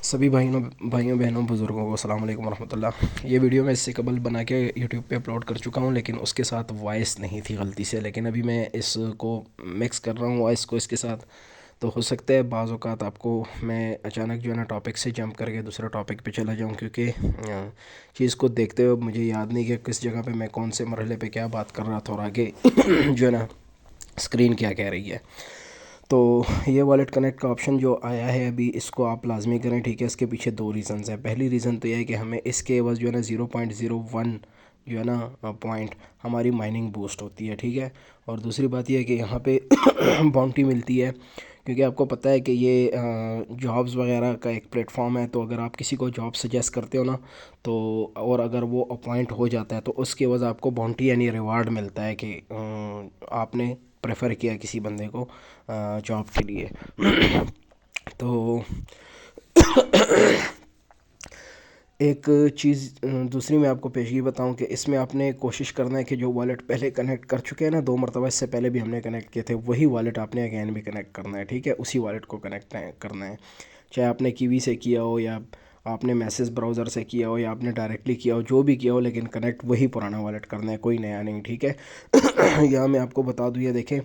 सभी भाइयों बहनों बुज़ुर्गों को अस्सलाम वालेकुम रहमतुल्लाह। ये वीडियो मैं इससे कबल बना के यूट्यूब पे अपलोड कर चुका हूँ, लेकिन उसके साथ वॉइस नहीं थी गलती से। लेकिन अभी मैं इसको मिक्स कर रहा हूँ वॉइस को इसके साथ। तो हो सकता है बाज़ औक़ात आपको मैं अचानक जो है ना टॉपिक से जंप करके दूसरे टॉपिक पे चला जाऊँ, क्योंकि चीज़ को देखते हुए मुझे याद नहीं कि किस जगह पे मैं कौन से मरहले पे क्या बात कर रहा था और आगे जो है ना स्क्रीन क्या कह रही है। तो ये वॉलेट कनेक्ट का ऑप्शन जो आया है अभी, इसको आप लाजमी करें, ठीक है। इसके पीछे दो रीज़न्स हैं। पहली रीज़न तो यह है कि हमें इसके एवज़ जो है ना 0.01 जो है ना पॉइंट हमारी माइनिंग बूस्ट होती है, ठीक है। और दूसरी बात यह है कि यहाँ पे बाउंटी मिलती है, क्योंकि आपको पता है कि ये जॉब्स वगैरह का एक प्लेटफॉर्म है। तो अगर आप किसी को जॉब सजेस्ट करते हो ना, तो और अगर वो अपॉइंट हो जाता है तो उसके एवज़ आपको बाउंटी यानी रिवार्ड मिलता है कि आपने प्रेफर किया किसी बंदे को जॉब के लिए। तो एक चीज़ दूसरी मैं आपको पेशगी बताऊं कि इसमें आपने कोशिश करना है कि जो वॉलेट पहले कनेक्ट कर चुके हैं ना 2 मरतबा, इससे पहले भी हमने कनेक्ट किए थे, वही वॉलेट आपने अगैन भी कनेक्ट करना है, ठीक है। उसी वॉलेट को कनेक्ट करना है, चाहे आपने कीवी से किया हो या आपने मैसेज ब्राउज़र से किया हो या आपने डायरेक्टली किया हो, जो भी किया हो, लेकिन कनेक्ट वही पुराना वॉलेट करना है, कोई नया नहीं, ठीक है। यहाँ मैं आपको बता दूँ, ये देखें,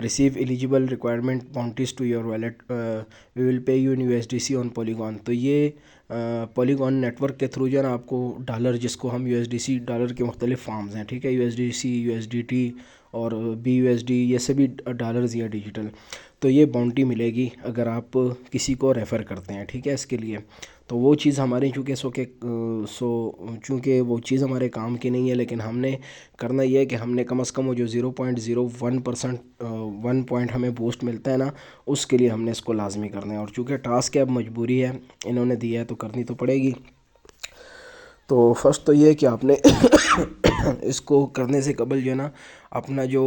receive eligible requirement bounties to your wallet, we will pay you in USDC on Polygon. तो ये पॉलीगॉन नेटवर्क के थ्रू जो है ना आपको डॉलर, जिसको हम यूएसडीसी डॉलर के मुख्तलिफ फॉर्म्स हैं, ठीक है, यूएसडीसी, यूएसडीटी और BUSD, ये सभी डॉलर्स या डिजिटल। तो ये बाउंटी मिलेगी अगर आप किसी को रेफ़र करते हैं, ठीक है, इसके लिए। तो वो चीज़ हमारी चूँकि चूँकि वो चीज़ हमारे काम की नहीं है, लेकिन हमने करना ये है कि हमने कम से कम वो जो 0.01% 1 पॉइंट हमें बूस्ट मिलता है ना, उसके लिए हमने इसको लाजमी करना है। और चूँकि टास्क है, अब मजबूरी है, इन्होंने दिया है तो करनी तो पड़ेगी। तो फर्स्ट तो ये है कि आपने इसको करने से कबल जो है ना अपना जो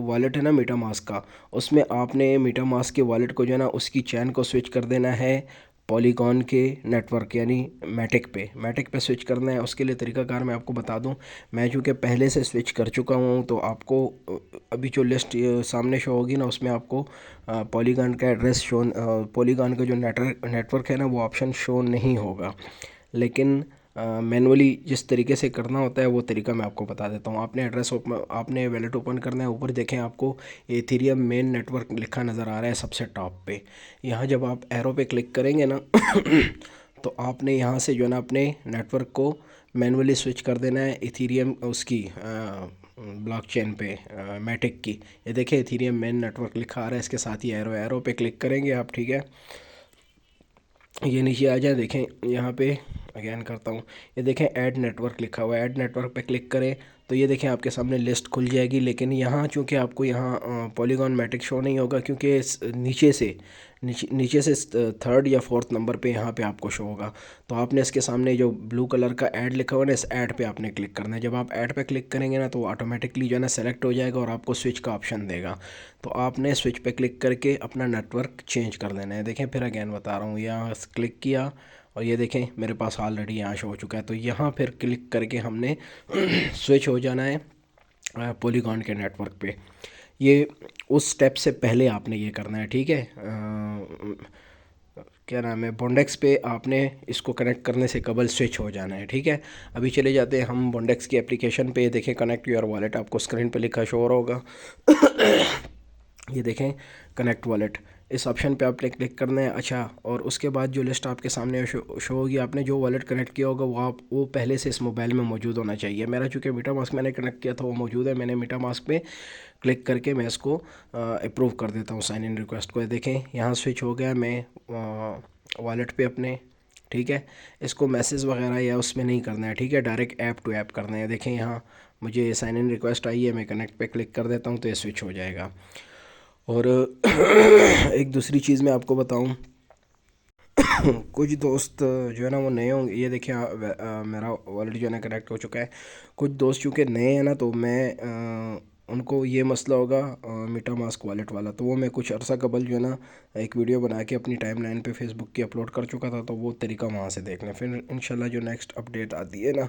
वॉलेट है ना मीटा मास्क का, उसमें आपने मीटा मास्क के वॉलेट को जो है ना उसकी चैन को स्विच कर देना है पॉलीगॉन के नेटवर्क यानी मैटिक पे स्विच करना है। उसके लिए तरीकाकार मैं आपको बता दूं, मैं चूँकि पहले से स्विच कर चुका हूं, तो आपको अभी जो लिस्ट सामने शो होगी ना, उसमें आपको पॉलीगॉन का एड्रेस शो, पॉलीगॉन का जो नेटवर्क है ना वो ऑप्शन शो नहीं होगा। लेकिन मैनुअली जिस तरीके से करना होता है वो तरीका मैं आपको बता देता हूँ। आपने वैलेट ओपन करना है, ऊपर देखें आपको एथीरियम मेन नेटवर्क लिखा नज़र आ रहा है सबसे टॉप पे। यहाँ जब आप एरो पे क्लिक करेंगे ना तो आपने यहाँ से जो है ना अपने नेटवर्क को मैनुअली स्विच कर देना है एथीरियम उसकी ब्लॉकचेन पे, मैटिक की। ये देखें एथीरियम मेन नेटवर्क लिखा आ रहा है, इसके साथ ही एरो पे क्लिक करेंगे आप, ठीक है। ये नीचे आ जाए, देखें यहाँ पे अगेन करता हूँ, ये देखें ऐड नेटवर्क लिखा हुआ है, ऐड नेटवर्क पे क्लिक करें तो ये देखें आपके सामने लिस्ट खुल जाएगी। लेकिन यहाँ चूँकि आपको यहाँ पॉलीगॉन मैट्रिक शो नहीं होगा, क्योंकि नीचे से थर्ड या फोर्थ नंबर पे यहाँ पे आपको शो होगा। तो आपने इसके सामने जो ब्लू कलर का ऐड लिखा हुआ है ना, इस ऐड पे आपने क्लिक करना है। जब आप ऐड पे क्लिक करेंगे ना तो ऑटोमेटिकली जो है ना सेलेक्ट हो जाएगा और आपको स्विच का ऑप्शन देगा। तो आपने स्विच पे क्लिक करके अपना नेटवर्क चेंज कर देना है। देखें फिर अगेन बता रहा हूँ, यहाँ क्लिक किया और ये देखें मेरे पास ऑलरेडी यहाँ शो हो चुका है। तो यहाँ फिर क्लिक करके हमने स्विच हो जाना है पॉलीगॉन के नेटवर्क पे। ये उस स्टेप से पहले आपने ये करना है, ठीक है। क्या नाम है, बॉन्डेक्स पे आपने इसको कनेक्ट करने से कबल स्विच हो जाना है, ठीक है। अभी चले जाते हैं हम बॉन्डेक्स की एप्लीकेशन पे। देखें कनेक्ट योर वॉलेट आपको स्क्रीन पे लिखा शो हो रहा होगा। ये देखें कनेक्ट वॉलेट, इस ऑप्शन पे आपने क्लिक करना है। अच्छा, और उसके बाद जो लिस्ट आपके सामने शो होगी, आपने जो वॉलेट कनेक्ट किया होगा वो पहले से इस मोबाइल में मौजूद होना चाहिए। मेरा चूँकि मीटा मास्क मैंने कनेक्ट किया था वो मौजूद है, मैंने मीटा मास्क पे क्लिक करके मैं इसको अप्रूव कर देता हूँ साइन इन रिक्वेस्ट को। देखें यहाँ स्विच हो गया मैं वॉलेट पे अपने, ठीक है। इसको मैसेज वगैरह या उसमें नहीं करना है, ठीक है, डायरेक्ट ऐप टू ऐप करना है। देखें यहाँ मुझे साइन इन रिक्वेस्ट आई है, मैं कनेक्ट पे क्लिक कर देता हूँ तो ये स्विच हो जाएगा। और एक दूसरी चीज़ मैं आपको बताऊं, कुछ दोस्त जो है ना वो नए होंगे। ये देखिए मेरा वॉलेट जो है ना कनेक्ट हो चुका है। कुछ दोस्त चूँकि नए हैं ना, तो मैं उनको ये मसला होगा मीटा मास्क वॉलेट वाला, तो वो मैं कुछ अर्सा कबल जो है ना एक वीडियो बना के अपनी टाइमलाइन पे फेसबुक की अपलोड कर चुका था। तो वो तरीका वहाँ से देख लें, फिर इंशाल्लाह जो नेक्स्ट अपडेट आती है ना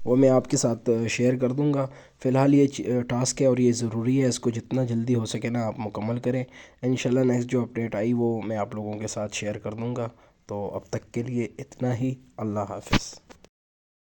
वो मैं आपके साथ शेयर कर दूंगा। फ़िलहाल ये टास्क है और ये ज़रूरी है, इसको जितना जल्दी हो सके ना आप मुकम्मल करें। इंशाल्लाह नेक्स्ट जो अपडेट आई वो मैं आप लोगों के साथ शेयर कर दूंगा। तो अब तक के लिए इतना ही। अल्लाह हाफ़िज़।